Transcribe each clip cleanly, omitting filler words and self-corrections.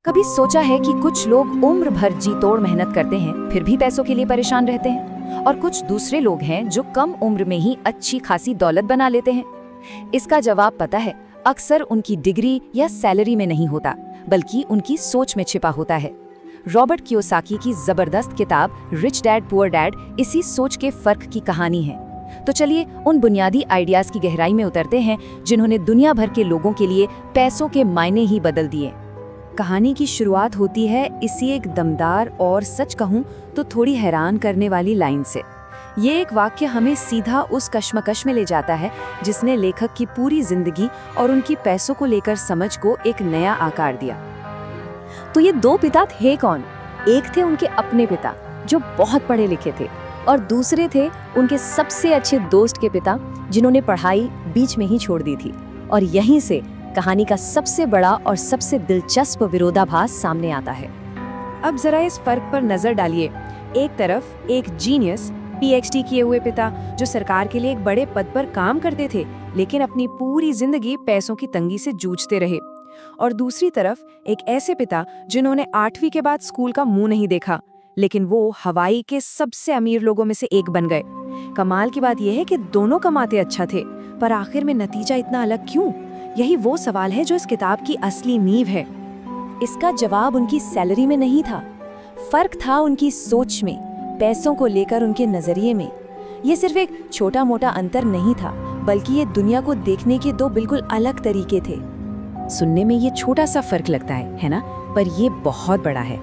कभी सोचा है कि कुछ लोग उम्र भर जी तोड़ मेहनत करते हैं फिर भी पैसों के लिए परेशान रहते हैं, और कुछ दूसरे लोग हैं जो कम उम्र में ही अच्छी खासी दौलत बना लेते हैं। इसका जवाब पता है, अक्सर उनकी डिग्री या सैलरी में नहीं होता, बल्कि उनकी सोच में छिपा होता है। रॉबर्ट कियोसाकी की जबरदस्त किताब रिच डैड पुअर डैड इसी सोच के फर्क की कहानी है। तो चलिए उन बुनियादी आइडियाज की गहराई में उतरते हैं जिन्होंने दुनिया भर के लोगों के लिए पैसों के मायने ही बदल दिए। कहानी की शुरुआत होती है इसी एक दमदार और सच कहूं तो थोड़ी हैरान करने वाली लाइन से। ये एक वाक्य हमें सीधा उस कश्मकश में ले जाता है जिसने लेखक की पूरी जिंदगी और उनकी पैसों को लेकर समझ को एक नया आकार दिया। तो ये दो पिता थे कौन? एक थे उनके अपने पिता जो बहुत पढ़े लिखे थे, और दूसरे थे उनके सबसे अच्छे दोस्त के पिता जिन्होंने पढ़ाई बीच में ही छोड़ दी थी। और यहीं से कहानी का सबसे बड़ा और सबसे दिलचस्प विरोधाभास सामने आता है। अब जरा इस फर्क पर नजर डालिए। एक तरफ एक जीनियस पीएचडी किए हुए पिता जो सरकार के लिए एक बड़े पद पर काम करते थे, लेकिन अपनी पूरी जिंदगी पैसों की तंगी से जूझते रहे। और दूसरी तरफ एक ऐसे पिता जिन्होंने 8वीं के बाद स्कूल का मुंह नहीं देखा, लेकिन वो हवाई के सबसे अमीर लोगों में से एक बन गए। कमाल की बात यह है कि दोनों कमाते अच्छा थे, पर आखिर में नतीजा इतना अलग क्यों? यही वो सवाल है जो इस किताब की असली नींव है। इसका जवाब उनकी सैलरी में नहीं था, फर्क था उनकी सोच में, पैसों को लेकर उनके नजरिए में। ये सिर्फ एक छोटा मोटा अंतर नहीं था, बल्कि ये दुनिया को देखने के दो बिल्कुल अलग तरीके थे। सुनने में ये छोटा सा फर्क लगता है ना? पर ये बहुत बड़ा है।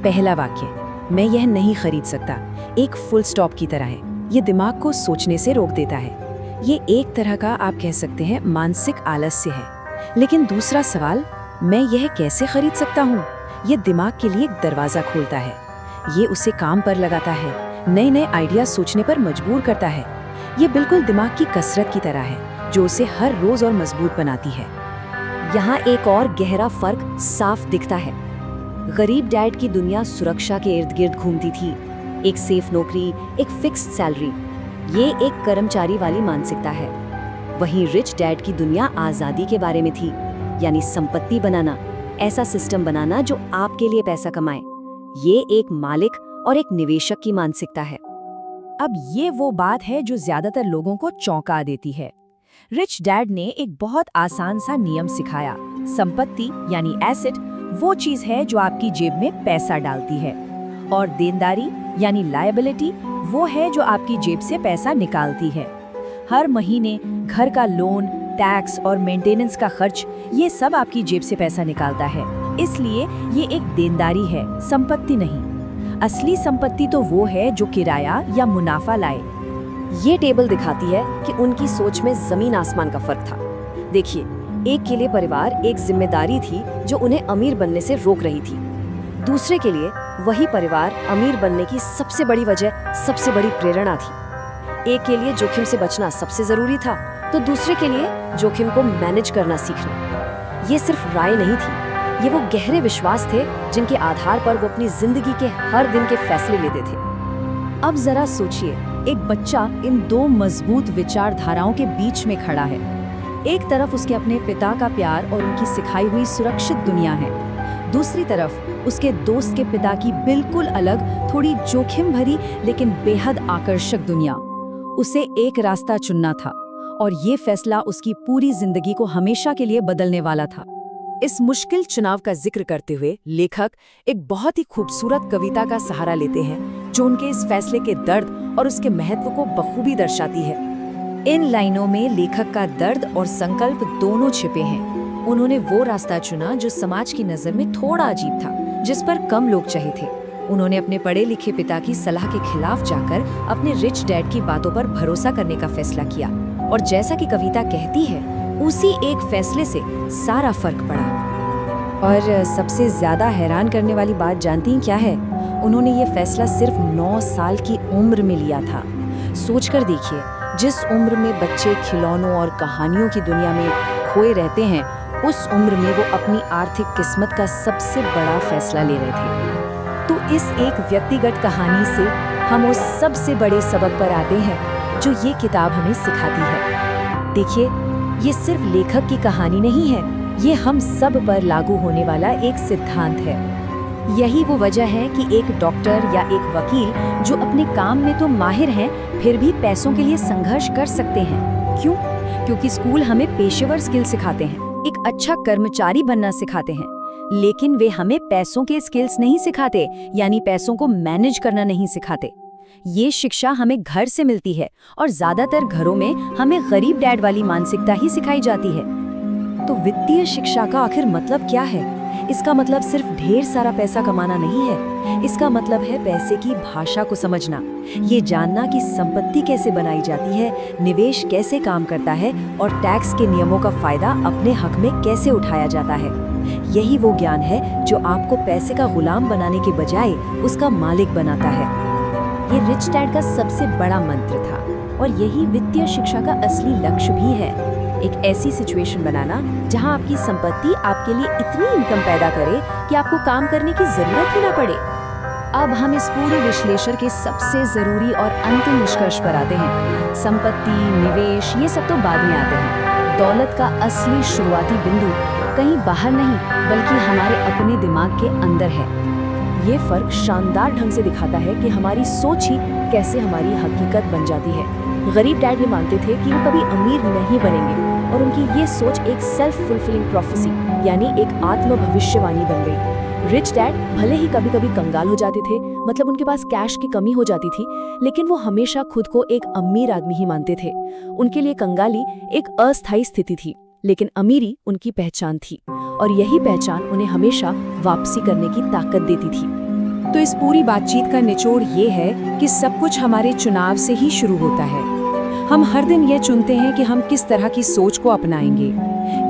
पहला वाक्य, मैं यह नहीं खरीद सकता, एक फुल स्टॉप की तरह है। ये दिमाग को सोचने से रोक देता है। ये एक तरह का आप कह सकते हैं मानसिक आलस्य है। लेकिन दूसरा सवाल, मैं यह कैसे खरीद सकता हूँ, ये दिमाग के लिए एक दरवाजा खोलता है। ये उसे काम पर लगाता है, नए नए आइडिया सोचने पर मजबूर करता है। ये बिल्कुल दिमाग की कसरत की तरह है जो उसे हर रोज और मजबूत बनाती है। यहाँ एक और गहरा फर्क साफ दिखता है। गरीब डैड की दुनिया सुरक्षा के इर्द गिर्द घूमती थी, एक सेफ नौकरी, एक फिक्स्ड सैलरी, ये एक कर्मचारी वाली मानसिकता है। वहीं रिच डैड की दुनिया आजादी के बारे में थी, यानी संपत्ति बनाना, ऐसा सिस्टम बनाना जो आपके लिए पैसा कमाए। ये एक मालिक और एक निवेशक की मानसिकता है। अब ये वो बात है जो ज्यादातर लोगों को चौंका देती है। रिच डैड ने एक बहुत आसान सा नियम सिखाया, संपत्ति यानी एसेट वो चीज है जो आपकी जेब में पैसा डालती है, और देनदारी यानी लायबिलिटी वो है जो आपकी जेब से पैसा निकालती है। हर महीने घर का लोन, टैक्स और मेंटेनेंस का खर्च, ये सब आपकी जेब से पैसा निकालता है। इसलिए ये एक देनदारी है, संपत्ति नहीं। असली संपत्ति तो वो है जो किराया या मुनाफा लाए। ये टेबल दिखाती है कि उनकी सोच में जमीन आसमान का फर्क था। देखिए, एक के लिए परिवार एक जिम्मेदारी थी जो उन्हें अमीर बनने से रोक रही थी। दूसरे के लिए वही परिवार अमीर बनने की सबसे बड़ी वजह, सबसे बड़ी प्रेरणा थी। एक के लिए जोखिम से बचना सबसे जरूरी था, तो दूसरे के लिए जोखिम को मैनेज करना सीखना। ये सिर्फ राय नहीं थी, ये वो गहरे विश्वास थे जिनके आधार पर वो अपनी जिंदगी के हर दिन के फैसले लेते थे। अब जरा सोचिए, एक बच्चा इन दो मजबूत विचारधाराओं के बीच में खड़ा है। एक तरफ उसके अपने पिता का प्यार और उनकी सिखाई हुई सुरक्षित दुनिया है, दूसरी तरफ उसके दोस्त के पिता की बिल्कुल अलग, थोड़ी जोखिम भरी लेकिन बेहद आकर्षक दुनिया। उसे एक रास्ता चुनना था, और ये फैसला उसकी पूरी जिंदगी को हमेशा के लिए बदलने वाला था। इस मुश्किल चुनाव का जिक्र करते हुए लेखक एक बहुत ही खूबसूरत कविता का सहारा लेते हैं जो उनके इस फैसले के दर्द और उसके महत्व को बखूबी दर्शाती है। इन लाइनों में लेखक का दर्द और संकल्प दोनों छिपे हैं। उन्होंने वो रास्ता चुना जो समाज की नजर में थोड़ा अजीब था, जिस पर कम लोग चाहे थे। उन्होंने अपने पढ़े लिखे पिता की सलाह के खिलाफ जाकर अपने रिच डैड की बातों पर भरोसा करने का फैसला किया, और जैसा कि कविता कहती है, उसी एक फैसले से सारा फर्क पड़ा। और सबसे ज्यादा हैरान करने वाली बात जानती हैं क्या है? उन्होंने ये फैसला सिर्फ 9 साल की उम्र में लिया था। सोचकर देखिए, जिस उम्र में बच्चे खिलौनों और कहानियों की दुनिया में खोए रहते हैं, उस उम्र में वो अपनी आर्थिक किस्मत का सबसे बड़ा फैसला ले रहे थे। तो इस एक व्यक्तिगत कहानी से हम उस सबसे बड़े सबक पर आते हैं जो ये किताब हमें सिखाती है। देखिए, ये सिर्फ लेखक की कहानी नहीं है, ये हम सब पर लागू होने वाला एक सिद्धांत है। यही वो वजह है कि एक डॉक्टर या एक वकील जो अपने काम में तो माहिर हैं, फिर भी पैसों के लिए संघर्ष कर सकते हैं। क्यों? क्योंकि स्कूल हमें पेशेवर स्किल सिखाते हैं, एक अच्छा कर्मचारी बनना सिखाते हैं, लेकिन वे हमें पैसों के स्किल्स नहीं सिखाते, यानी पैसों को मैनेज करना नहीं सिखाते। ये शिक्षा हमें घर से मिलती है और ज्यादातर घरों में हमें गरीब डैड वाली मानसिकता ही सिखाई जाती है। तो वित्तीय शिक्षा का आखिर मतलब क्या है? इसका मतलब सिर्फ ढेर सारा पैसा कमाना नहीं है। इसका मतलब है पैसे की भाषा को समझना, ये जानना कि संपत्ति कैसे बनाई जाती है, निवेश कैसे काम करता है और टैक्स के नियमों का फायदा अपने हक में कैसे उठाया जाता है। यही वो ज्ञान है जो आपको पैसे का गुलाम बनाने के बजाय उसका मालिक बनाता है। ये रिच डैड का सबसे बड़ा मंत्र था और यही वित्तीय शिक्षा का असली लक्ष्य भी है। एक ऐसी सिचुएशन बनाना जहां आपकी संपत्ति आपके लिए इतनी इनकम पैदा करे कि आपको काम करने की जरूरत ही ना पड़े। अब हम इस पूरे विश्लेषण के सबसे जरूरी और अंतिम निष्कर्ष पर आते हैं। संपत्ति, निवेश, ये सब तो बाद में आते हैं। दौलत का असली शुरुआती बिंदु कहीं बाहर नहीं, बल्कि हमारे अपने दिमाग के अंदर है। ये फर्क शानदार ढंग से दिखाता है कि हमारी सोच ही कैसे हमारी हकीकत बन जाती है। गरीब डैड ये मानते थे कि वो कभी अमीर नहीं बनेंगे और उनकी ये सोच एक सेल्फ फुलफिलिंग प्रोफेसी यानी एक आत्म भविष्यवाणी बन गई। रिच डैड भले ही कभी कभी कंगाल हो जाते थे, मतलब उनके पास कैश की कमी हो जाती थी, लेकिन वो हमेशा खुद को एक अमीर आदमी ही मानते थे। उनके लिए कंगाली एक अस्थायी स्थिति थी, लेकिन अमीरी उनकी पहचान थी और यही पहचान उन्हें हमेशा वापसी करने की ताकत देती थी। तो इस पूरी बातचीत का निचोड़ ये है कि सब कुछ हमारे चुनाव से ही शुरू होता है। हम हर दिन ये चुनते हैं कि हम किस तरह की सोच को अपनाएंगे।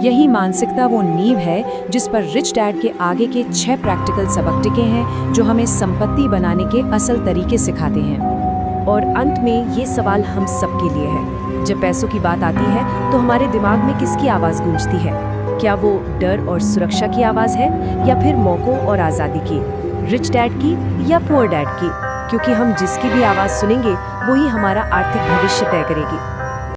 यही मानसिकता वो नींव है जिस पर रिच डैड के आगे के 6 प्रैक्टिकल सबक टिके हैं, जो हमें संपत्ति बनाने के असल तरीके सिखाते हैं। और अंत में ये सवाल हम सबके लिए है, जब पैसों की बात आती है तो हमारे दिमाग में किसकी आवाज़ गूंजती है? क्या वो डर और सुरक्षा की आवाज़ है या फिर मौकों और आज़ादी की? रिच डैड की या पुअर डैड की? क्योंकि हम जिसकी भी आवाज़ सुनेंगे वही हमारा आर्थिक भविष्य तय करेगी।